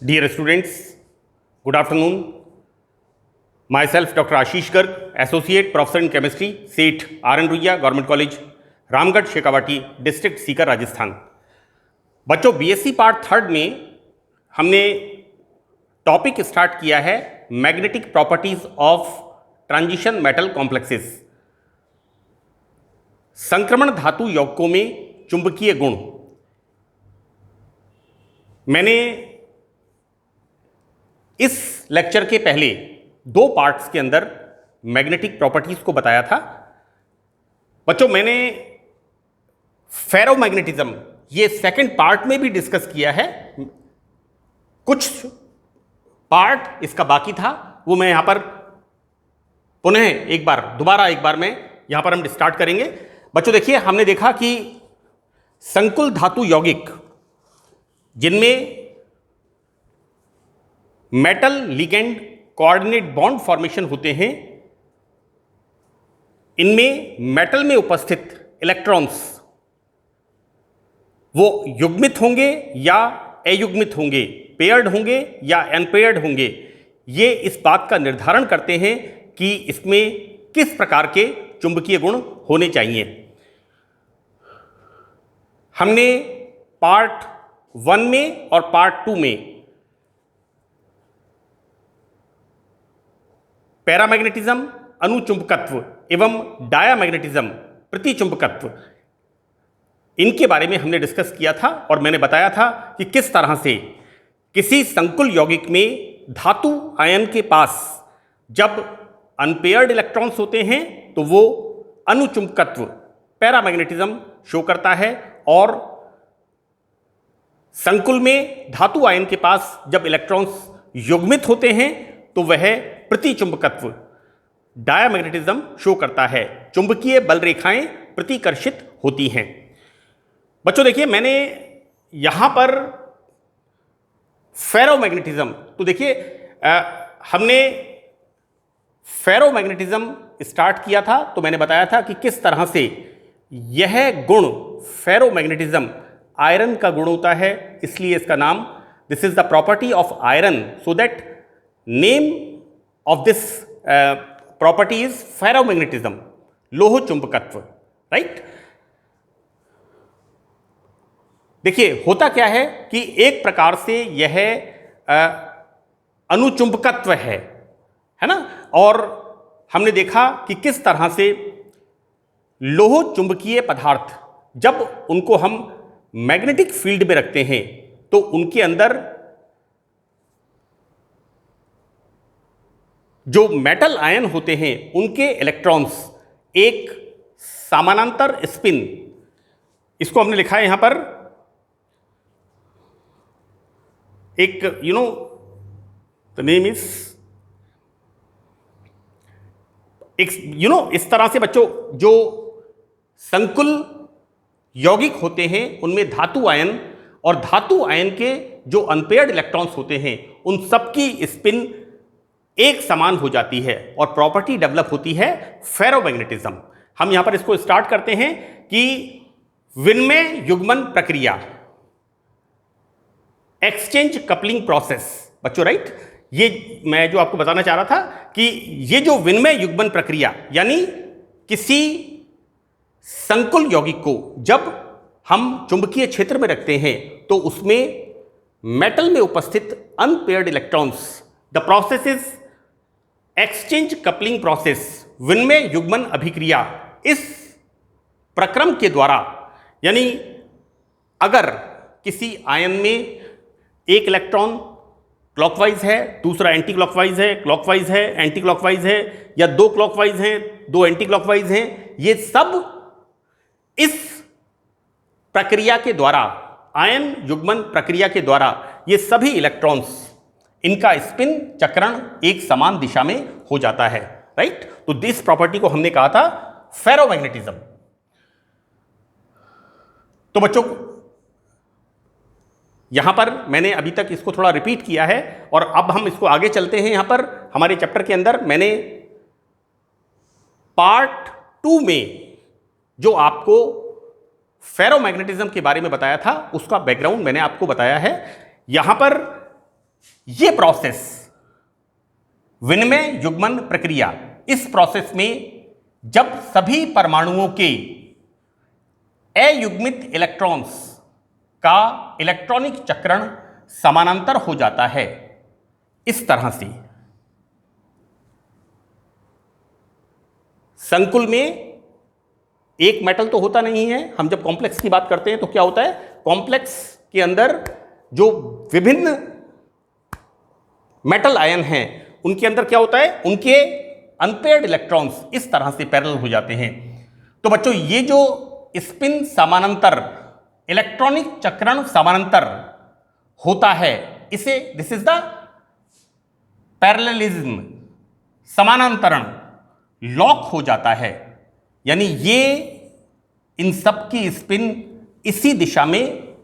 Dear students, good afternoon. Myself Dr. Ashish Garg, Associate Professor in Chemistry, SEET RN Ruia government college Ramgarh Shekhawati district Sikar Rajasthan. बच्चों BSc part third में हमने topic start किया है magnetic properties of transition metal complexes, संक्रमण धातु यौगिकों में चुंबकीय गुण। मैंने इस लेक्चर के पहले दो पार्ट्स के अंदर मैग्नेटिक प्रॉपर्टीज को बताया था। बच्चों मैंने फेरोमैग्नेटिज्म ये सेकंड पार्ट में भी डिस्कस किया है। कुछ पार्ट इसका बाकी था, वो मैं यहां पर पुनः दोबारा एक बार मैं यहां पर हम स्टार्ट करेंगे। बच्चों देखिए, हमने देखा कि संकुल धातु यौगिक जिनमें metal ligand coordinate bond formation होते हैं, इनमें मेटल में उपस्थित इलेक्ट्रॉन्स वो युग्मित होंगे या अयुग्मित होंगे, पेयर्ड होंगे या अनपेयर्ड होंगे। ये इस बात का निर्धारण करते हैं कि इसमें किस प्रकार के चुंबकीय गुण होने चाहिए। हमने पार्ट 1 में और पार्ट 2 में पैरामैग्नेटिज्म अनुचुंबकत्व एवं डायामैग्नेटिज्म प्रतिचुंबकत्व, इनके बारे में हमने डिस्कस किया था और मैंने बताया था कि किस तरह से किसी संकुल यौगिक में धातु आयन के पास जब अनपेयर्ड इलेक्ट्रॉन्स होते हैं तो वो अनुचुंबकत्व पैरामैग्नेटिज्म शो करता है, और संकुल में धातु आयन के पास जब इलेक्ट्रॉन्स युग्मित होते हैं तो वह प्रतिचुंबकत्व डायामैग्नेटिज्म शो करता है। चुंबकीय बल रेखाएं प्रतिकर्षित होती हैं। बच्चों देखिए, मैंने यहां पर फेरोमैग्नेटिज्म, तो देखिए हमने फेरोमैग्नेटिज्म स्टार्ट किया था तो मैंने बताया था कि किस तरह से यह गुण फेरोमैग्नेटिज्म आयरन का गुण होता है, इसलिए इसका नाम, this is the property of iron, so that name of this property is ferromagnetism, लोह चुंबकत्व, राइट। देखिए होता क्या है कि एक प्रकार से यह अनुचुंबकत्व है ना, और हमने देखा कि किस तरह से लोह चुंबकीय पदार्थ जब उनको हम मैग्नेटिक फील्ड में रखते हैं तो उनके अंदर जो मेटल आयन होते हैं उनके इलेक्ट्रॉन्स एक समानांतर स्पिन, इसको हमने लिखा है यहां पर एक द नेम इज इस तरह से बच्चों जो संकुल यौगिक होते हैं उनमें धातु आयन और धातु आयन के जो अनपेयर्ड इलेक्ट्रॉन्स होते हैं उन सबकी स्पिन एक समान हो जाती है और प्रॉपर्टी डेवलप होती है फेरोमैग्नेटिज्म। हम यहां पर इसको स्टार्ट करते हैं कि विनिमय युग्मन प्रक्रिया, एक्सचेंज कपलिंग प्रोसेस। बच्चों राइट, ये मैं जो आपको बताना चाह रहा था कि ये जो विनिमय युग्मन प्रक्रिया, यानी किसी संकुल यौगिक को जब हम चुंबकीय क्षेत्र में रखते हैं तो उसमें मेटल में उपस्थित unpaired electrons, the process is exchange coupling process, विनिमय युग्मन अभिक्रिया। इस प्रक्रम के द्वारा, यानी अगर किसी आयन में एक इलेक्ट्रॉन क्लॉकवाइज है, दूसरा एंटी क्लॉकवाइज है, क्लॉकवाइज है, एंटी क्लॉकवाइज है, या दो क्लॉकवाइज हैं, दो एंटी क्लॉकवाइज हैं, ये सब इस प्रक्रिया के द्वारा, आयन युग्मन प्रक्रिया के द्वारा, ये सभी इलेक्ट्रॉन्स, इनका स्पिन चक्रण एक समान दिशा में हो जाता है, राइट। तो दिस प्रॉपर्टी को हमने कहा था फेरोमैग्नेटिज्म। तो बच्चों यहां पर मैंने अभी तक इसको थोड़ा रिपीट किया है और अब हम इसको आगे चलते हैं। यहां पर हमारे चैप्टर के अंदर मैंने पार्ट 2 में जो आपको फेरोमैग्नेटिज्म के बारे में बताया था उसका बैकग्राउंड मैंने आपको बताया है। यहां पर ये प्रोसेस विनिमय युग्मन प्रक्रिया, इस प्रोसेस में जब सभी परमाणुओं के अयुग्मित इलेक्ट्रॉन्स का इलेक्ट्रॉनिक चक्रण समानांतर हो जाता है, इस तरह से संकुल में एक मेटल तो होता नहीं है। हम जब कॉम्प्लेक्स की बात करते हैं तो क्या होता है, कॉम्प्लेक्स के अंदर जो विभिन्न मेटल आयन हैं उनके अंदर क्या होता है, उनके अनपेयर्ड इलेक्ट्रॉन्स इस तरह से पैरेलल हो जाते हैं। तो बच्चों ये जो स्पिन समानांतर, इलेक्ट्रॉनिक चक्रण समानांतर होता है, इसे दिस इज द पैरेललिज्म, समानांतरण लॉक हो जाता है। यानी ये इन सब की स्पिन इसी दिशा में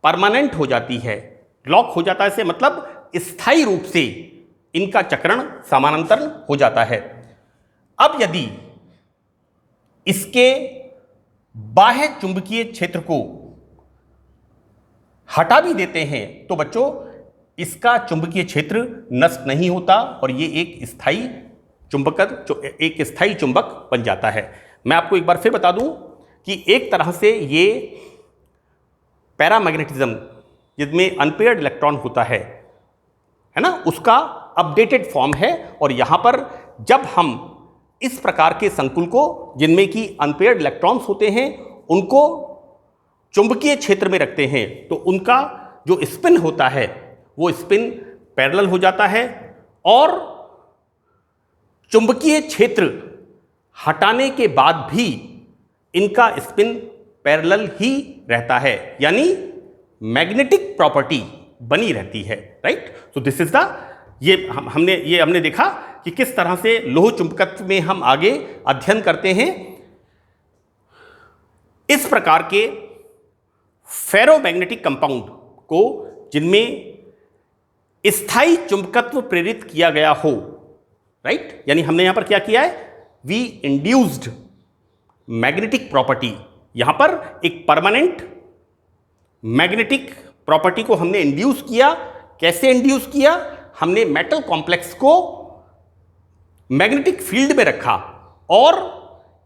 परमानेंट हो जाती है, लॉक हो जाता है से मतलब स्थायी रूप से इनका चक्रण समानांतर हो जाता है। अब यदि इसके बाह्य चुंबकीय क्षेत्र को हटा भी देते हैं तो बच्चों इसका चुंबकीय क्षेत्र नष्ट नहीं होता और ये एक स्थायी चुंबक बन जाता है। मैं आपको एक बार फिर बता दूं कि एक तरह से ये पैरामैग्नेटिज्म जिसमें अनपेयर्ड इलेक्ट्रॉन होता है ना, उसका अपडेटेड फॉर्म है। और यहां पर जब हम इस प्रकार के संकुल को जिनमें कि अनपेयर्ड इलेक्ट्रॉन्स होते हैं उनको चुंबकीय क्षेत्र में रखते हैं तो उनका जो स्पिन होता है वो स्पिन पैरेलल हो जाता है और चुंबकीय क्षेत्र हटाने के बाद भी इनका स्पिन पैरेलल ही रहता है, यानी मैग्नेटिक प्रॉपर्टी बनी रहती है। राइट, तो दिस इज द हमने देखा कि किस तरह से लोह चुंबकत्व में हम आगे अध्ययन करते हैं। इस प्रकार के फेरोमैग्नेटिक कंपाउंड को जिनमें स्थायी चुंबकत्व प्रेरित किया गया हो, राइट, यानी हमने यहां पर क्या किया है, वी इंड्यूस्ड मैग्नेटिक प्रॉपर्टी, यहां पर एक परमानेंट मैग्नेटिक प्रॉपर्टी को हमने इंड्यूस किया। कैसे इंड्यूस किया, हमने मेटल कॉम्प्लेक्स को मैग्नेटिक फील्ड में रखा और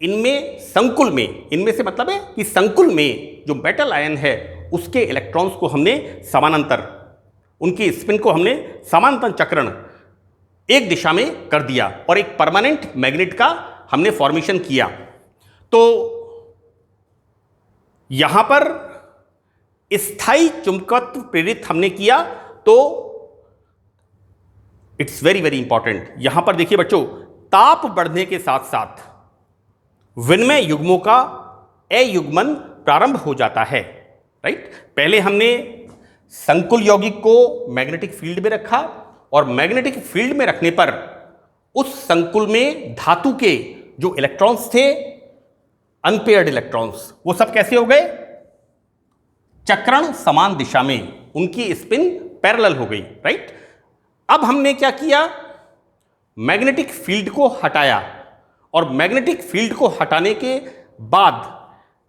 इनमें संकुल में, इनमें से मतलब है कि संकुल में जो मेटल आयन है उसके इलेक्ट्रॉन्स को हमने समानांतर, उनकी स्पिन को हमने समानांतर चक्रण एक दिशा में कर दिया और एक परमानेंट मैग्नेट का हमने फॉर्मेशन किया। तो यहां पर स्थायी चुंबकत्व प्रेरित हमने किया। तो इट्स वेरी वेरी इंपॉर्टेंट, यहां पर देखिए बच्चों, ताप बढ़ने के साथ साथ विनिमय युग्मों का अयुग्मन प्रारंभ हो जाता है। राइट, पहले हमने संकुल यौगिक को मैग्नेटिक फील्ड में रखा और मैग्नेटिक फील्ड में रखने पर उस संकुल में धातु के जो इलेक्ट्रॉन्स थे, अनपेयर्ड इलेक्ट्रॉन्स, वो सब कैसे हो गए, चक्रण समान दिशा में, उनकी स्पिन पैरेलल हो गई। राइट, अब हमने क्या किया, मैग्नेटिक फील्ड को हटाया और मैग्नेटिक फील्ड को हटाने के बाद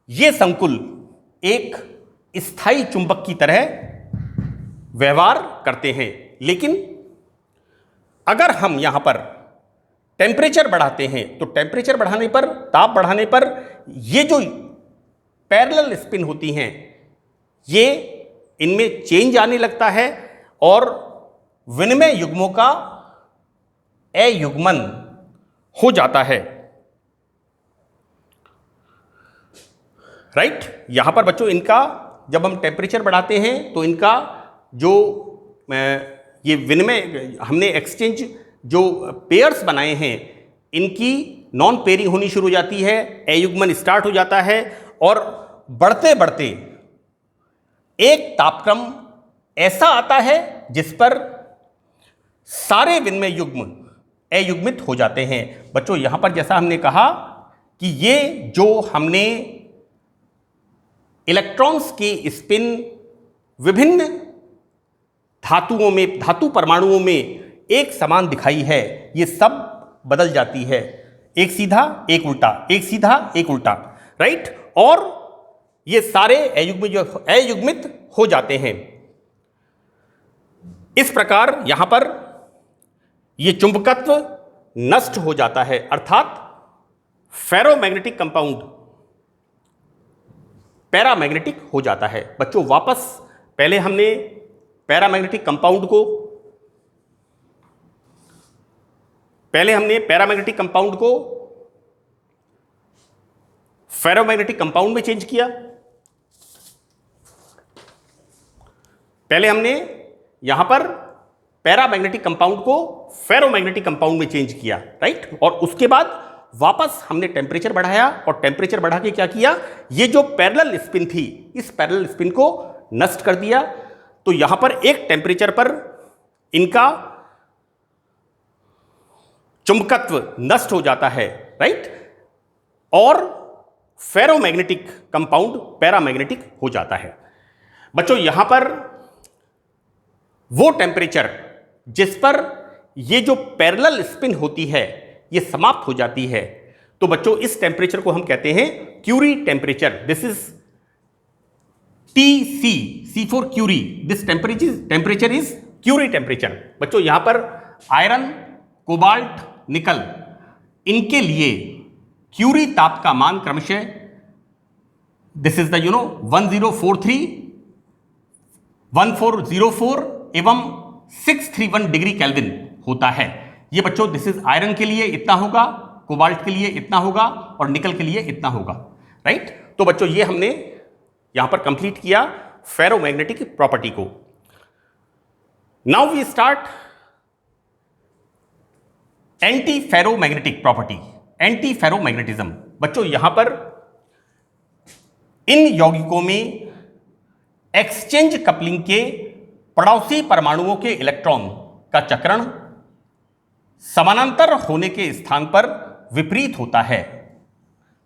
यह संकुल एक स्थायी चुंबक की तरह व्यवहार करते हैं। लेकिन अगर हम यहां पर टेम्परेचर बढ़ाते हैं तो टेम्परेचर बढ़ाने पर, ताप बढ़ाने पर ये जो पैरेलल स्पिन होती हैं ये इनमें चेंज आने लगता है और विनिमय युग्मों का अयुग्मन हो जाता है। राइट, यहां पर बच्चों इनका जब हम टेम्परेचर बढ़ाते हैं तो इनका जो ये विनिमय हमने एक्सचेंज जो पेयर्स बनाए हैं इनकी नॉन पेयरिंग होनी शुरू हो जाती है, अयुग्मन स्टार्ट हो जाता है और बढ़ते बढ़ते एक तापक्रम ऐसा आता है जिस पर सारे विनिमय युग्म अयुग्मित हो जाते हैं। बच्चों यहां पर जैसा हमने कहा कि ये जो हमने इलेक्ट्रॉन्स की स्पिन विभिन्न धातुओं में, धातु परमाणुओं में एक समान दिखाई है, ये सब बदल जाती है, एक सीधा एक उल्टा, एक सीधा एक उल्टा। राइट, और ये सारे अयुग्मित हो जाते हैं। इस प्रकार यहां पर यह चुंबकत्व नष्ट हो जाता है, अर्थात फेरोमैग्नेटिक कंपाउंड पैरामैग्नेटिक हो जाता है। बच्चों वापस पहले हमने पैरामैग्नेटिक कंपाउंड को फेरोमैग्नेटिक कंपाउंड में चेंज किया। पहले हमने यहां पर पैरामैग्नेटिक कंपाउंड को फेरोमैग्नेटिक कंपाउंड में चेंज किया, राइट। और उसके बाद वापस हमने टेम्परेचर बढ़ाया और टेम्परेचर बढ़ा के क्या किया, ये जो पैरेलल स्पिन थी इस पैरेलल स्पिन को नष्ट कर दिया। तो यहां पर एक टेम्परेचर पर इनका चुंबकत्व नष्ट हो जाता है, राइट, और फेरोमैग्नेटिक कंपाउंड पैरामैग्नेटिक हो जाता है। बच्चों यहां पर वो टेम्परेचर जिस पर ये जो पैरेलल स्पिन होती है ये समाप्त हो जाती है, तो बच्चों इस टेम्परेचर को हम कहते हैं Curie temperature. This is TC, C for Curie, this temperature is Curie temperature. बच्चों यहां पर आयरन, कोबाल्ट, निकल, इनके लिए क्यूरी ताप का मान क्रमशः दिस इज द 1043, 1404 एवं 631 डिग्री केल्विन होता है। ये बच्चों दिस इज आयरन के लिए इतना होगा, कोबाल्ट के लिए इतना होगा और निकल के लिए इतना होगा, राइट। तो बच्चों ये हमने यहां पर कंप्लीट किया फेरोमैग्नेटिक प्रॉपर्टी को। Now we start anti ferromagnetic property, anti ferromagnetism. बच्चों यहां पर इन यौगिकों में एक्सचेंज कपलिंग के पड़ोसी परमाणुओं के इलेक्ट्रॉन का चक्रण समानांतर होने के स्थान पर विपरीत होता है।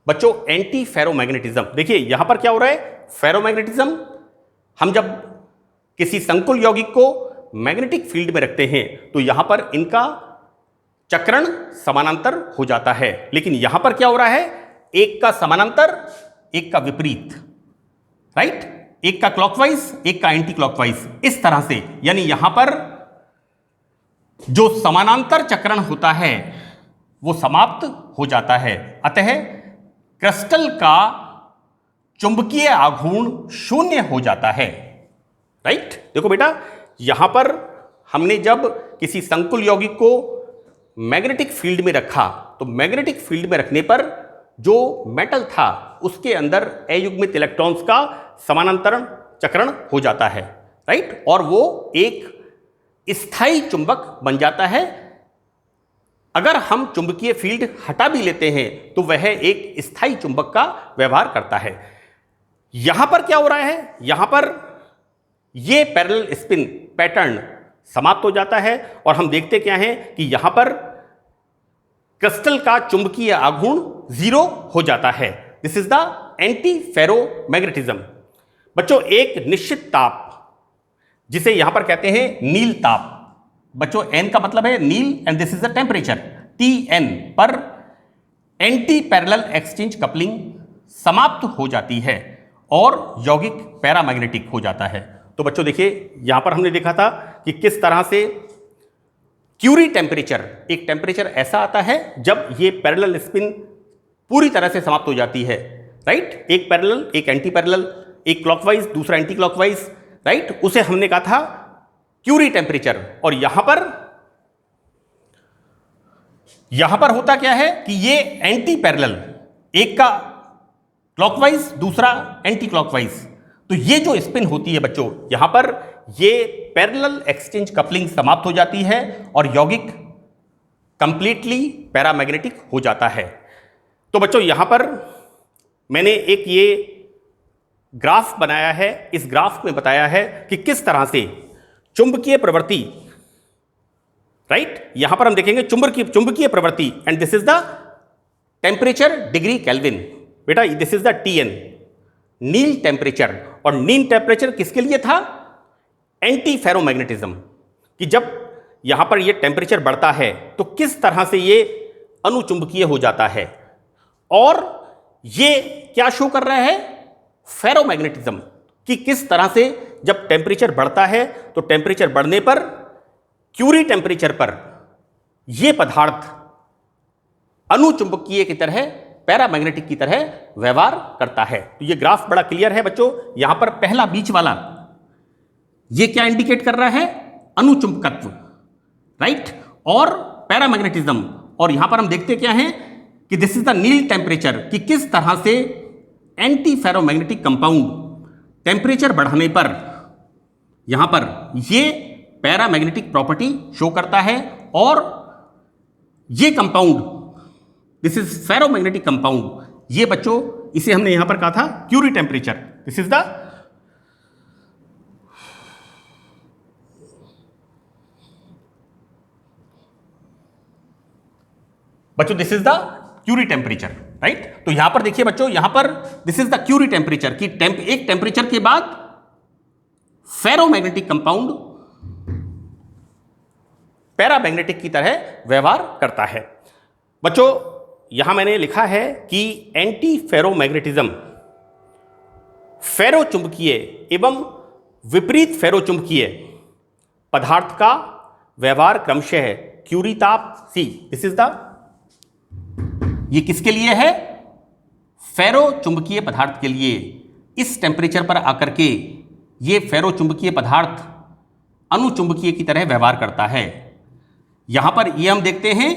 बच्चों एंटी फेरोमैग्नेटिज्म, देखिए यहां पर क्या हो रहा है, फेरोमैग्नेटिज्म हम जब किसी संकुल यौगिक को मैग्नेटिक फील्ड में रखते हैं तो यहां पर इनका चक्रण समानांतर हो जाता है, लेकिन यहां पर क्या हो रहा है, एक का समानांतर एक का विपरीत, राइट, एक का क्लॉकवाइज एक का एंटी क्लॉकवाइज, इस तरह से। यानी यहां पर जो समानांतर चक्रण होता है वो समाप्त हो जाता है, अतः क्रिस्टल का चुंबकीय आघूर्ण शून्य हो जाता है, राइट। देखो बेटा यहां पर हमने जब किसी संकुल यौगिक को मैग्नेटिक फील्ड में रखा तो मैग्नेटिक फील्ड में रखने पर जो मेटल था उसके अंदर अयुग्मित इलेक्ट्रॉन्स का समानांतरण चक्रण हो जाता है, राइट, और वो एक स्थायी चुंबक बन जाता है। अगर हम चुंबकीय फील्ड हटा भी लेते हैं तो वह एक स्थायी चुंबक का व्यवहार करता है। यहां पर क्या हो रहा है, यहां पर यह पैरेलल स्पिन पैटर्न समाप्त हो जाता है और हम देखते क्या है कि यहां पर क्रिस्टल का चुंबकीय आघूर्ण 0 हो जाता है। This is the anti ferromagnetism. बच्चों एक निश्चित ताप जिसे यहां पर कहते हैं नील ताप, बच्चों N का मतलब है Neel and this is the temperature Tn पर एंटी पैरेलल एक्सचेंज कपलिंग समाप्त हो जाती है और यौगिक पैरामैग्नेटिक हो जाता है। तो बच्चों देखिए यहां पर हमने देखा था कि किस तरह से क्यूरी टेम्परेचर, एक टेम्परेचर ऐसा आता है जब ये पैरेलल स्पिन पूरी तरह से समाप्त हो जाती है, राइट, एक पैरेलल एक एंटी पैरेलल, एक क्लॉकवाइज दूसरा एंटी क्लॉकवाइज, राइट, उसे हमने कहा था क्यूरी टेम्परेचर। और यहां पर होता क्या है कि ये एंटी पैरेलल, एक का क्लॉकवाइज दूसरा एंटी क्लॉकवाइज, तो ये जो स्पिन होती है बच्चों यहां पर ये पैरेलल एक्सचेंज कपलिंग समाप्त हो जाती है और यौगिक कंप्लीटली पैरामैग्नेटिक हो जाता है। तो बच्चों यहां पर मैंने एक ये ग्राफ बनाया है, इस ग्राफ में बताया है कि किस तरह से चुंबकीय प्रवृत्ति, राइट, यहां पर हम देखेंगे चुंबकीय प्रवृत्ति and this is the temperature degree Kelvin. बेटा this is the Tn Neel temperature, और नील टेम्परेचर किसके लिए था, एंटी फेरोमैग्नेटिज्म, कि जब यहां पर ये टेम्परेचर बढ़ता है तो किस तरह से ये अनुचुंबकीय हो जाता है, और ये क्या शो कर रहा है, फेरोमैग्नेटिज्म। कि किस तरह से जब टेम्परेचर बढ़ता है तो टेम्परेचर बढ़ने पर क्यूरी टेम्परेचर पर यह पदार्थ अनुचुंबकीय की तरह, पैरामैग्नेटिक की तरह व्यवहार करता है। तो यह ग्राफ बड़ा क्लियर है बच्चों। यहां पर पहला बीच वाला यह क्या इंडिकेट कर रहा है? अनुचुंबकत्व, राइट, और पैरामैग्नेटिज्म। और यहां पर हम देखते क्या हैं कि this is the Neel temperature, कि किस तरह से एंटी फेरोमैग्नेटिक कंपाउंड टेम्परेचर बढ़ाने पर यहां पर यह पैरामैग्नेटिक प्रॉपर्टी शो करता है, और यह compound, this is ferromagnetic compound, ये बच्चों इसे हमने यहां पर कहा था Curie temperature. This is the बच्चों this is the Curie temperature, right. तो यहां पर देखिए बच्चों, यहां पर this is the Curie temperature, कि एक टेम्परेचर के बाद फेरोमैग्नेटिक कंपाउंड पैरामैग्नेटिक की तरह व्यवहार करता है। बच्चों यहां मैंने लिखा है कि एंटी फेरोमैग्नेटिज्म फेरोचुंबकीय एवं विपरीत फेरोचुंबकीय पदार्थ का व्यवहार क्रमशः है क्यूरी ताप C। दिस इज द, ये किसके लिए है? फेरोचुंबकीय पदार्थ के लिए। इस टेम्परेचर पर आकर के ये फेरोचुंबकीय पदार्थ अनुचुंबकीय की तरह व्यवहार करता है। यहां पर ये हम देखते हैं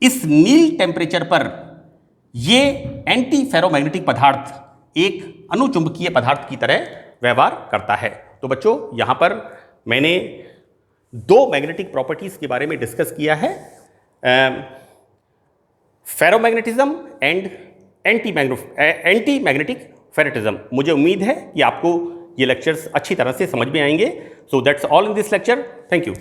इस नील टेम्परेचर पर ये एंटी फेरोमैग्नेटिक पदार्थ एक अनुचुंबकीय पदार्थ की तरह व्यवहार करता है। तो बच्चों यहां पर मैंने दो मैग्नेटिक प्रॉपर्टीज के बारे में डिस्कस किया है, फेरोमैग्नेटिज्म एंड एंटी मैग्नेटिक फेरेटिज्म। मुझे उम्मीद है कि आपको ये लेक्चर्स अच्छी तरह से समझ में आएंगे। So that's all in this lecture. Thank you.